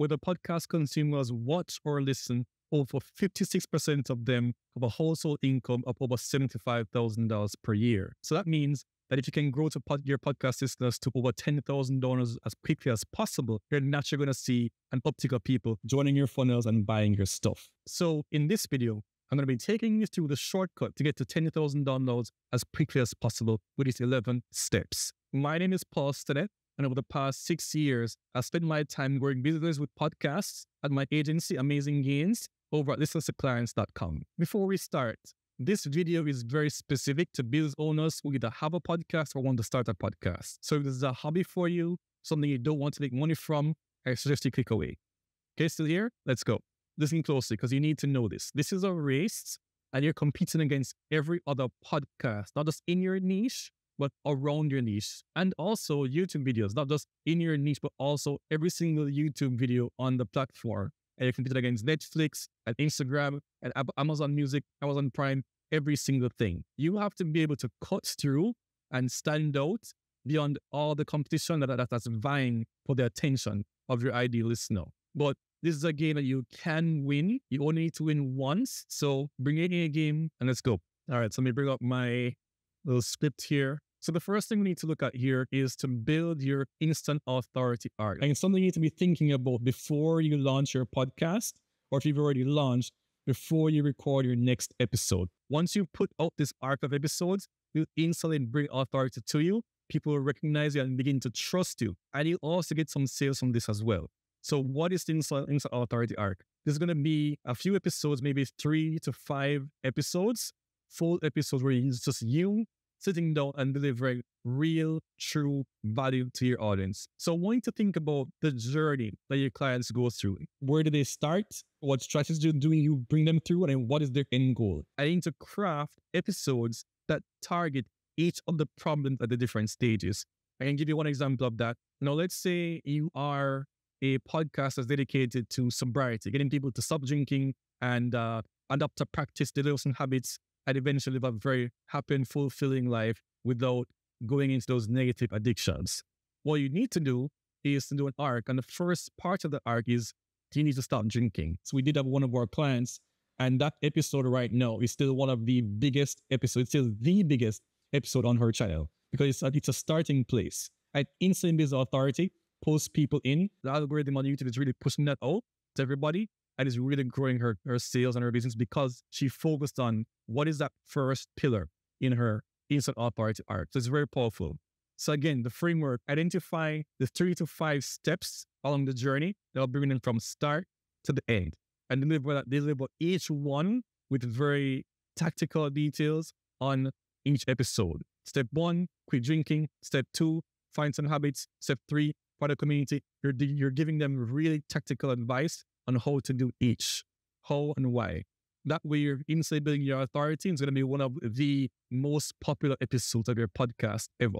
whether podcast consumers watch or listen, over 56% of them have a household income of over $75,000 per year. So that means that if you can grow your podcast listeners to over $10,000 as quickly as possible, you're naturally going to see an uptick of people joining your funnels and buying your stuff. So in this video, I'm going to be taking you through the shortcut to get to $10,000 downloads as quickly as possible with these 11 steps. My name is Paul Stinnett, and over the past 6 years, I've spent my time growing business with podcasts at my agency, Amazing Gains, over at listenstoclients.com. Before we start, this video is very specific to business owners who either have a podcast or want to start a podcast. So if this is a hobby for you, something you don't want to make money from, I suggest you click away. Okay, still here? Let's go. Listen closely because you need to know this. This is a race and you're competing against every other podcast, not just in your niche, but around your niche. And also YouTube videos, not just in your niche, but also every single YouTube video on the platform. And you compete against Netflix and Instagram and Amazon Music, Amazon Prime, every single thing. You have to be able to cut through and stand out beyond all the competition that's vying for the attention of your ideal listener. But this is a game that you can win. You only need to win once. So bring in a game and let's go. All right, so let me bring up my little script here. So the first thing we need to look at here is to build your instant authority arc. And it's something you need to be thinking about before you launch your podcast, or if you've already launched, before you record your next episode. Once you put out this arc of episodes, you'll instantly bring authority to you. People will recognize you and begin to trust you. And you'll also get some sales from this as well. So what is the instant authority arc? There's going to be a few episodes, maybe 3 to 5 episodes, full episodes where it's just you sitting down and delivering real, true value to your audience. So I want you to think about the journey that your clients go through. Where do they start? What strategies do you bring them through? And what is their end goal? I need to craft episodes that target each of the problems at the different stages. I can give you one example of that. Now, let's say you are a podcast that's dedicated to sobriety, getting people to stop drinking and adopt a practice, develop some habits, and eventually live a very happy and fulfilling life without going into those negative addictions. What you need to do is to do an arc. And the first part of the arc is you need to stop drinking. So we did have one of our clients, and that episode right now is still one of the biggest episodes, still the biggest episode on her channel because it's a starting place. At Instant Business Authority, post people in. The algorithm on YouTube is really pushing that out to everybody and is really growing her sales and her business because she focused on what is that first pillar in her instant authority arc. So it's very powerful. So again, the framework, identify the 3 to 5 steps along the journey that will bring them from start to the end and deliver each one with very tactical details on each episode. Step 1, quit drinking. Step 2, find some habits. Step 3, for the community, you're giving them really tactical advice on how to do each, how and why. That way you're instantly building your authority. It's going to be one of the most popular episodes of your podcast ever.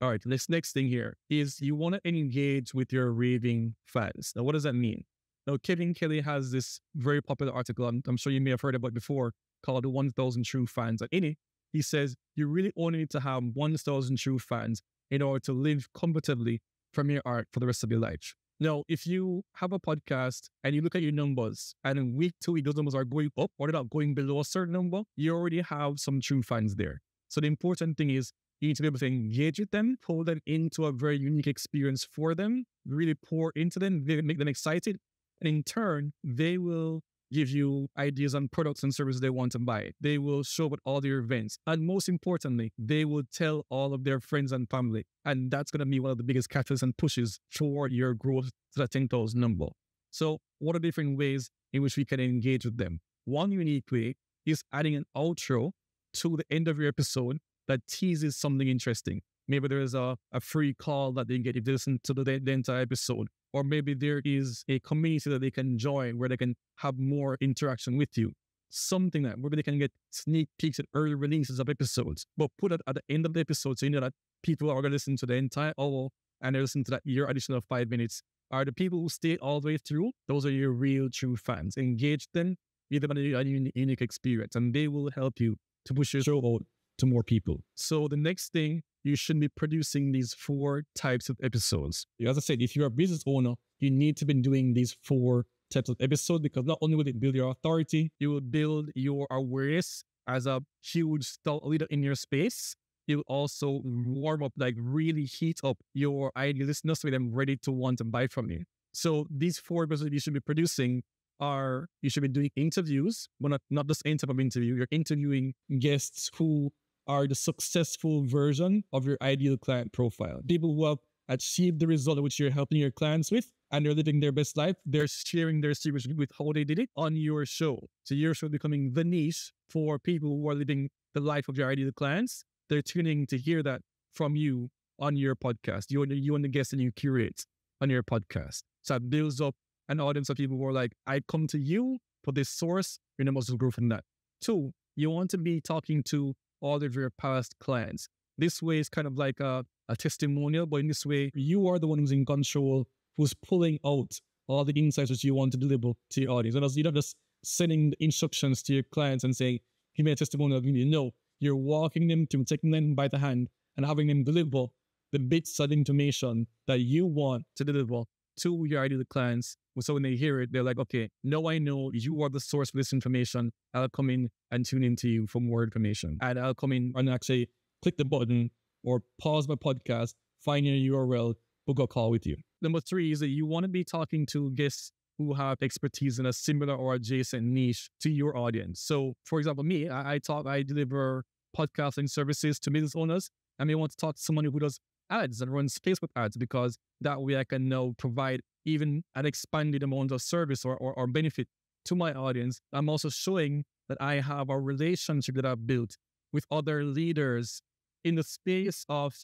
All right, this next thing here is you want to engage with your raving fans. Now, what does that mean? Now, Kevin Kelly has this very popular article, I'm sure you may have heard about before, called 1,000 True Fans. And in it, he says you really only need to have 1,000 true fans in order to live comfortably from your art for the rest of your life. Now, if you have a podcast and you look at your numbers and in week 2, those numbers are going up or they're not going below a certain number, you already have some true fans there. So the important thing is you need to be able to engage with them, pull them into a very unique experience for them, really pour into them, make them excited. And in turn, they will give you ideas on products and services they want to buy. They will show up at all their events. And most importantly, they will tell all of their friends and family. And that's going to be one of the biggest catalysts and pushes for your growth to that 10,000 number. So what are different ways in which we can engage with them? One unique way is adding an outro to the end of your episode that teases something interesting. Maybe there is a free call that they get if they listen to the entire episode. Or maybe there is a community that they can join where they can have more interaction with you. Something that maybe they can get sneak peeks at early releases of episodes, but put it at the end of the episode so you know that people are going to listen to the entire hour and they listen to that your additional 5 minutes. Are the people who stay all the way through? Those are your real true fans. Engage them, give them a unique experience, and they will help you to push your show out to more people. So the next thing, you should be producing these 4 types of episodes. As I said, if you're a business owner, you need to be doing these 4 types of episodes, because not only will it build your authority, you will build your awareness as a huge thought leader in your space. You will also warm up, like really heat up your ideal listeners so them ready to want to buy from you. So these 4 episodes you should be producing are, you should be doing interviews, but not just any type of interview. You're interviewing guests who are the successful version of your ideal client profile. People who have achieved the result which you're helping your clients with, and they're living their best life. They're sharing their secrets with how they did it on your show. So your show becoming the niche for people who are living the life of your ideal clients. They're tuning to hear that from you on your podcast. You and the guests that you curate on your podcast. So that builds up an audience of people who are like, I come to you for this source, you're not supposed to grow from that. 2, you want to be talking to all of your past clients. This way is kind of like a testimonial, but in this way, you are the one who's in control, who's pulling out all the insights that you want to deliver to your audience. And you're not just sending the instructions to your clients and saying, give me a testimonial. No, you're walking them through, taking them by the hand and having them deliver the bits of information that you want to deliver to your ideal clients. So when they hear it, they're like, okay, now I know you are the source for this information. I'll come in and tune into you for more information. And I'll come in and actually click the button or pause my podcast, find your URL, book a call with you. Number 3 is that you want to be talking to guests who have expertise in a similar or adjacent niche to your audience. So for example, me, I deliver podcasting services to business owners. I may want to talk to someone who does ads and runs Facebook ads, because that way I can now provide even an expanded amount of service or benefit to my audience. I'm also showing that I have a relationship that I've built with other leaders in the space of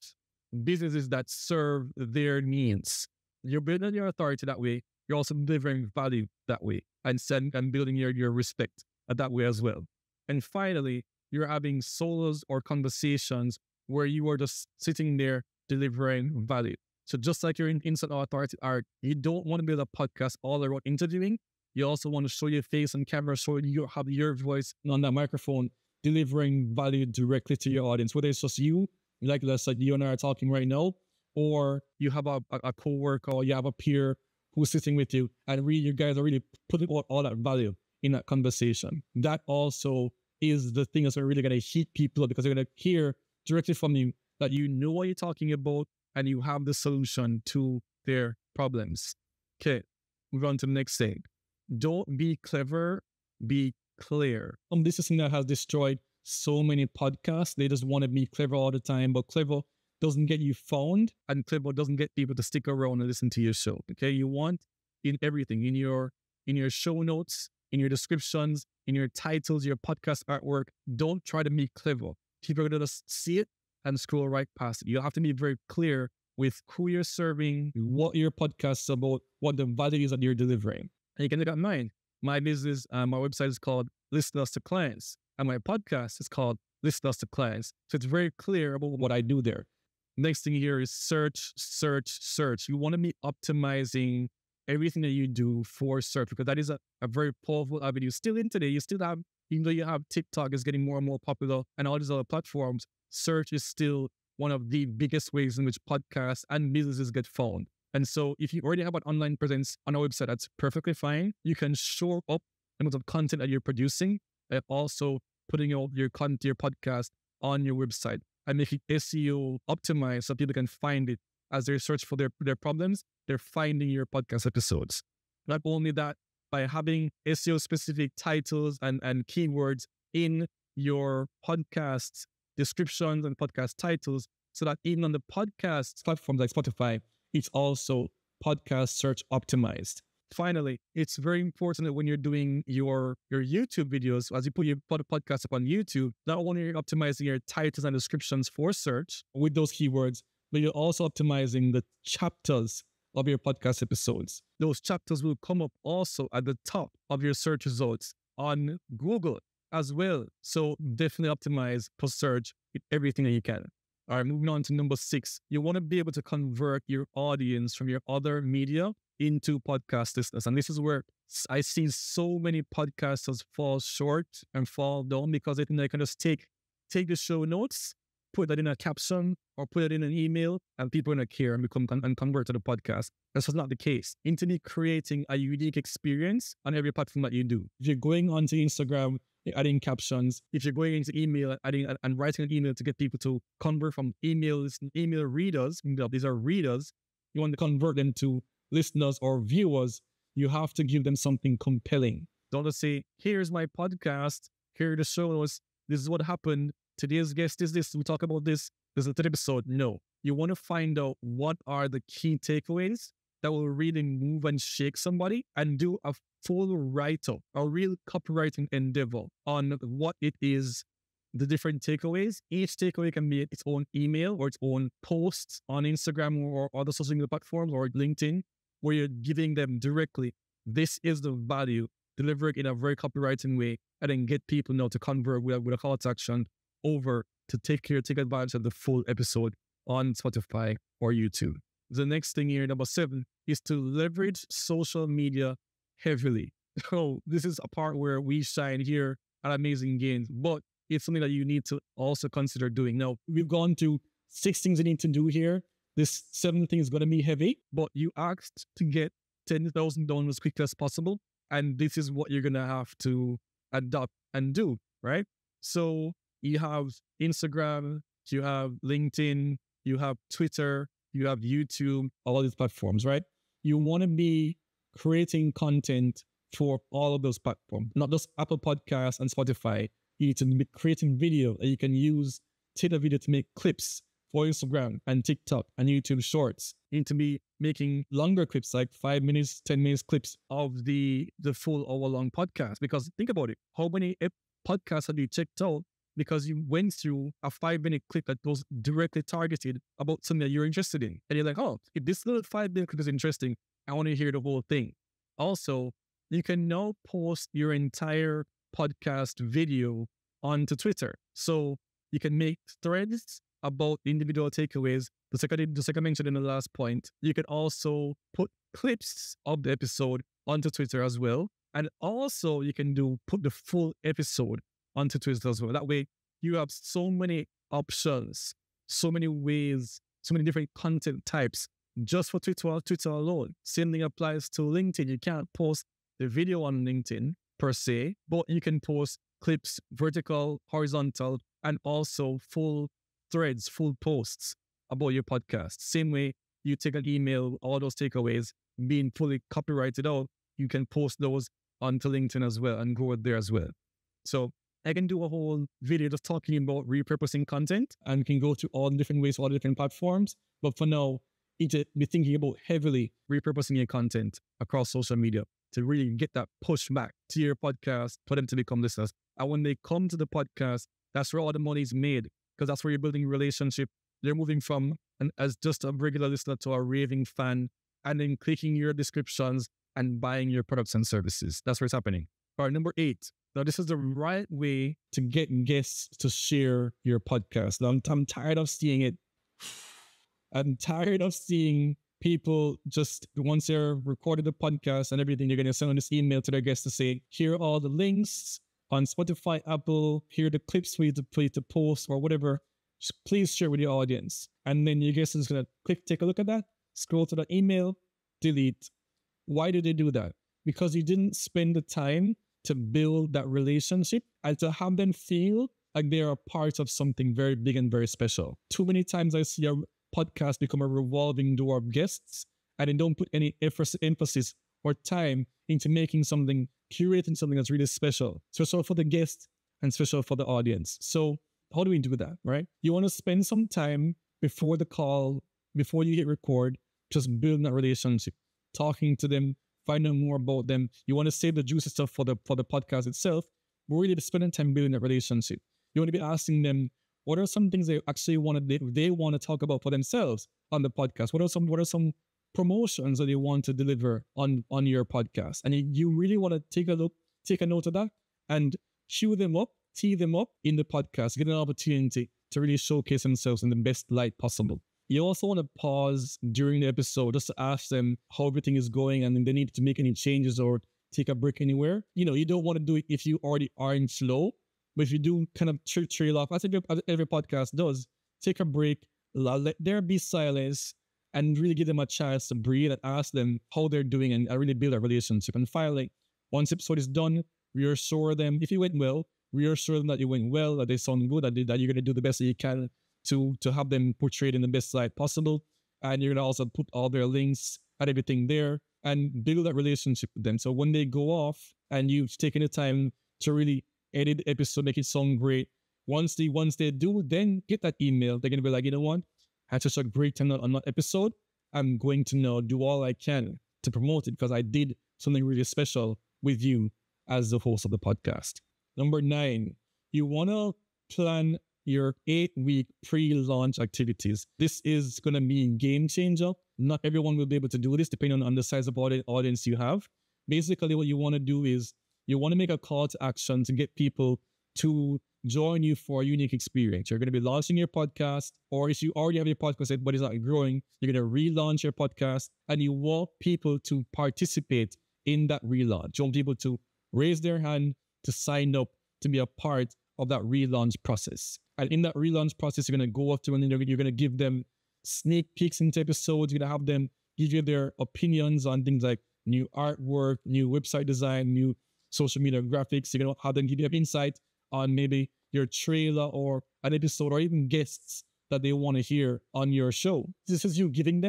businesses that serve their needs. You're building your authority that way. You're also delivering value that way, and building your respect that way as well. And finally, you're having solos or conversations where you are just sitting there delivering value. So just like your instant authority art, you don't want to build a podcast all around interviewing. You also want to show your face on camera, so you have your voice on that microphone, delivering value directly to your audience, whether it's just you, like let's say you and I are talking right now, or you have a co-worker or you have a peer who's sitting with you, and really you guys are really putting all that value in that conversation. That also is the thing that's really going to heat people up, because they're going to hear directly from you that you know what you're talking about and you have the solution to their problems. Okay, move on to the next thing. Don't be clever, be clear. This is something that has destroyed so many podcasts. They just want to be clever all the time, but clever doesn't get you found, and clever doesn't get people to stick around and listen to your show. Okay, you want in everything, in your show notes, in your descriptions, in your titles, your podcast artwork. Don't try to be clever. People are going to just see it and scroll right past it. You have to be very clear with who you're serving, what your podcast is about, what the value is that you're delivering. And you can look at mine. My business, my website is called Listeners to Clients, and my podcast is called Listeners to Clients. So it's very clear about what I do there. Next thing here is search, search, search. You want to be optimizing everything that you do for search, because that is a very powerful avenue. Still in today, you still have, even though you have TikTok is getting more and more popular and all these other platforms, search is still one of the biggest ways in which podcasts and businesses get found. And so if you already have an online presence on a website, that's perfectly fine. You can shore up the amount of content that you're producing and also putting out your content, your podcast on your website, and make it SEO optimized so people can find it as they search for their problems. They're finding your podcast episodes. Not only that, by having SEO specific titles and keywords in your podcast descriptions and podcast titles, so that even on the podcast platforms like Spotify, it's also podcast search optimized. Finally, it's very important that when you're doing your YouTube videos, as you put your podcast up on YouTube, not only are you optimizing your titles and descriptions for search with those keywords, but you're also optimizing the chapters of your podcast episodes. Those chapters will come up also at the top of your search results on Google as well. So definitely optimize for search with everything that you can. All right, moving on to number 6. You want to be able to convert your audience from your other media into podcast listeners. And this is where I see so many podcasters fall short and fall down, because they think they can just take take the show notes, put that in a caption or put it in an email, and people are going to care and and convert to the podcast. That's just not the case. You need to be creating a unique experience on every platform that you do. If you're going onto Instagram, you're adding captions. If you're going into email, adding and writing an email to get people to convert from email readers, these are readers, you want to convert them to listeners or viewers, you have to give them something compelling. Don't just say, here's my podcast, here are the shows, this is what happened, today's guest is this, we talk about this, there's a third episode. No. You want to find out what are the key takeaways that will really move and shake somebody, and do a full write-up, a real copywriting endeavor on what it is, the different takeaways. Each takeaway can be its own email or its own post on Instagram or other social media platforms or LinkedIn, where you're giving them directly, this is the value, deliver it in a very copywriting way, and then get people now to convert with a call to action over to take advantage of the full episode on Spotify or YouTube. The next thing here, number 7, is to leverage social media heavily. So this is a part where we shine here at Amazing Gains, but it's something that you need to also consider doing. Now, we've gone to 6 things you need to do here. This 7th thing is going to be heavy, but you asked to get 10,000 downloads as quickly as possible. And this is what you're going to have to adopt and do, right? So you have Instagram, you have LinkedIn, you have Twitter, you have YouTube, all these platforms, right? You want to be creating content for all of those platforms, not just Apple Podcasts and Spotify. You need to be creating video that you can use, take a video to make clips for Instagram and TikTok and YouTube Shorts. You need to be making longer clips, like 5 minutes, 10 minutes clips of the full hour-long podcast. Because think about it, how many podcasts have you checked out because you went through a 5-minute clip that was directly targeted about something that you're interested in? And you're like, oh, if this little 5-minute clip is interesting, I want to hear the whole thing. Also, you can now post your entire podcast video onto Twitter. So you can make threads about individual takeaways. Just like I mentioned in the last point, you can also put clips of the episode onto Twitter as well. And also you can put the full episode onto Twitter as well. That way you have so many options, so many ways, so many different content types just for Twitter alone. Same thing applies to LinkedIn. You can't post the video on LinkedIn per se, but you can post clips, vertical, horizontal, and also full threads, full posts about your podcast. Same way you take an email, all those takeaways being fully copyrighted out, you can post those onto LinkedIn as well and go there as well. So I can do a whole video just talking about repurposing content, and can go to all the different ways, all the different platforms. But for now, you need to be thinking about heavily repurposing your content across social media to really get that push back to your podcast for them to become listeners. And when they come to the podcast, that's where all the money is made, because that's where you're building a relationship. They're moving from as just a regular listener to a raving fan, and then clicking your descriptions and buying your products and services. That's where it's happening. All right, number 8. Now, this is the right way to get guests to share your podcast. Now, I'm tired of seeing it. I'm tired of seeing people just, once they're recorded the podcast and everything, they're going to send this email to their guests to say, here are all the links on Spotify, Apple, here are the clips for you to post or whatever. Just please share with your audience. And then your guest is going to take a look at that, scroll to the email, delete. Why do they do that? Because you didn't spend the time to build that relationship and to have them feel like they are a part of something very big and very special. Too many times I see a podcast become a revolving door of guests, and they don't put any emphasis or time into making something, curating something that's really special for the guest and special for the audience. So how do we do that, right? You want to spend some time before the call, before you hit record, just building that relationship, talking to them, finding more about them. You want to save the juicy stuff for the podcast itself, but really spending time building that relationship. You want to be asking them, what are some things they actually want to talk about for themselves on the podcast? What are some promotions that they want to deliver on your podcast? And you really want to take a note of that and tee them up in the podcast, get an opportunity to really showcase themselves in the best light possible. You also want to pause during the episode just to ask them how everything is going and if they need to make any changes or take a break anywhere. You don't want to do it if you already are in flow. But if you do kind of trail off, as every podcast does, take a break, let there be silence, and really give them a chance to breathe and ask them how they're doing and really build a relationship. And finally, once episode is done, reassure them if it went well, reassure them that it went well, that they sound good, that you're going to do the best that you can to have them portrayed in the best light possible. And you're going to also put all their links and everything there and build that relationship with them. So when they go off and you've taken the time to really edit the episode, make it sound great, once they do, then get that email. They're going to be like, you know what? I had such a great time on that episode. I'm going to now do all I can to promote it because I did something really special with you as the host of the podcast. Number 9, you want to plan your 8-week pre-launch activities. This is going to be a game changer. Not everyone will be able to do this depending on the size of audience you have. Basically, what you want to do is you want to make a call to action to get people to join you for a unique experience. You're going to be launching your podcast, or if you already have your podcast but it's not growing, you're going to relaunch your podcast, and you want people to participate in that relaunch. You want people to raise their hand to sign up to be a part of that relaunch process. And in that relaunch process, you're going to go up to and you're going to give them sneak peeks into episodes. You're going to have them give you their opinions on things like new artwork, new website design, new social media graphics. You're going to have them give you insight on maybe your trailer or an episode or even guests that they want to hear on your show. This is you giving.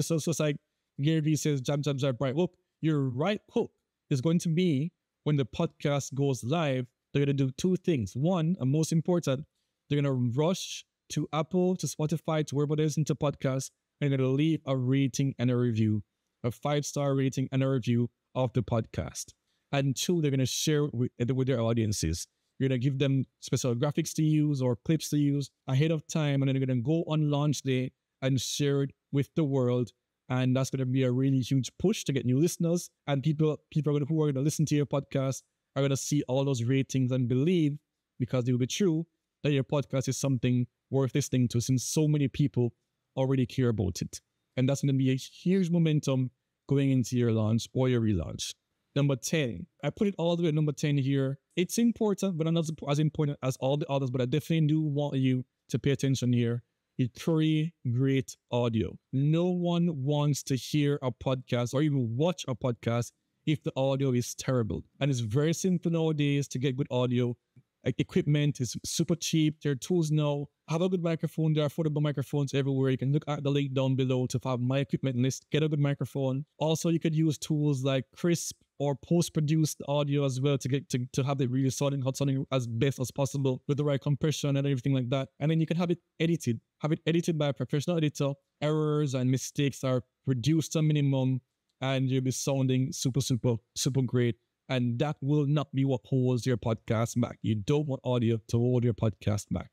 So it's like Gary Vee says, jab, right hook. Your right hook is going to be when the podcast goes live. They're going to do 2 things. One, and most important, they're going to rush to Apple, to Spotify, to wherever they listen to podcasts, and they're going to leave a rating and a review, a 5-star rating and a review of the podcast. And 2, they're going to share with their audiences. You're going to give them special graphics to use or clips to use ahead of time, and then they're going to go on launch day and share it with the world. And that's going to be a really huge push to get new listeners. And people who are going to listen to your podcast are going to see all those ratings and believe, because it will be true, that your podcast is something worth listening to, since so many people already care about it. And that's going to be a huge momentum going into your launch or your relaunch. Number 10, I put it all the way at number 10 here. It's important, but not as important as all the others, but I definitely do want you to pay attention here. It's very great audio. No one wants to hear a podcast or even watch a podcast if the audio is terrible. And it's very simple nowadays to get good audio. Equipment is super cheap. There are tools now. Have a good microphone. There are affordable microphones everywhere. You can look at the link down below to have my equipment list. Get a good microphone. Also, you could use tools like Crisp or post-produced audio as well to get to have it really sounding as best as possible with the right compression and everything like that. And then you can have it edited. Have it edited by a professional editor. Errors and mistakes are reduced to a minimum, and you'll be sounding super great. And that will not be what holds your podcast back. You don't want audio to hold your podcast back.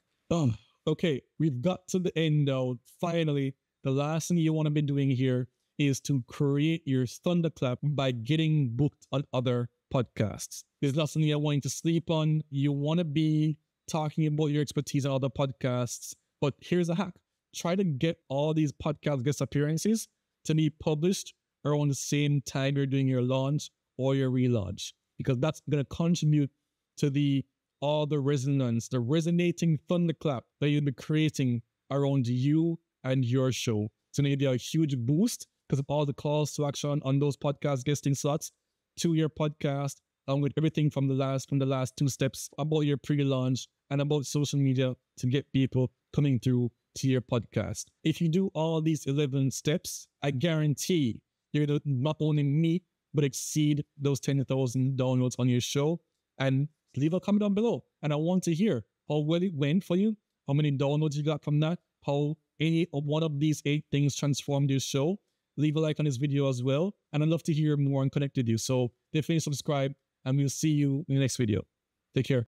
Okay, we've got to the end now. Finally, the last thing you want to be doing here is to create your Thunderclap by getting booked on other podcasts. There's not something I want you to sleep on. You want to be talking about your expertise on other podcasts. But here's a hack. Try to get all these podcast guest appearances to be published around the same time you're doing your launch or your relaunch, because that's going to contribute to all the resonance, the resonating thunderclap that you'll be creating around you and your show. It's going to give you a huge boost because of all the calls to action on those podcast guesting slots to your podcast, along with everything from the last 2 steps about your pre-launch and about social media to get people coming through to your podcast. If you do all these 11 steps, I guarantee you're going to not only meet but exceed those 10,000 downloads on your show. And leave a comment down below. And I want to hear how well it went for you, how many downloads you got from that, how any of one of these 8 things transformed your show. Leave a like on this video as well. And I'd love to hear more and connect with you. So definitely subscribe, and we'll see you in the next video. Take care.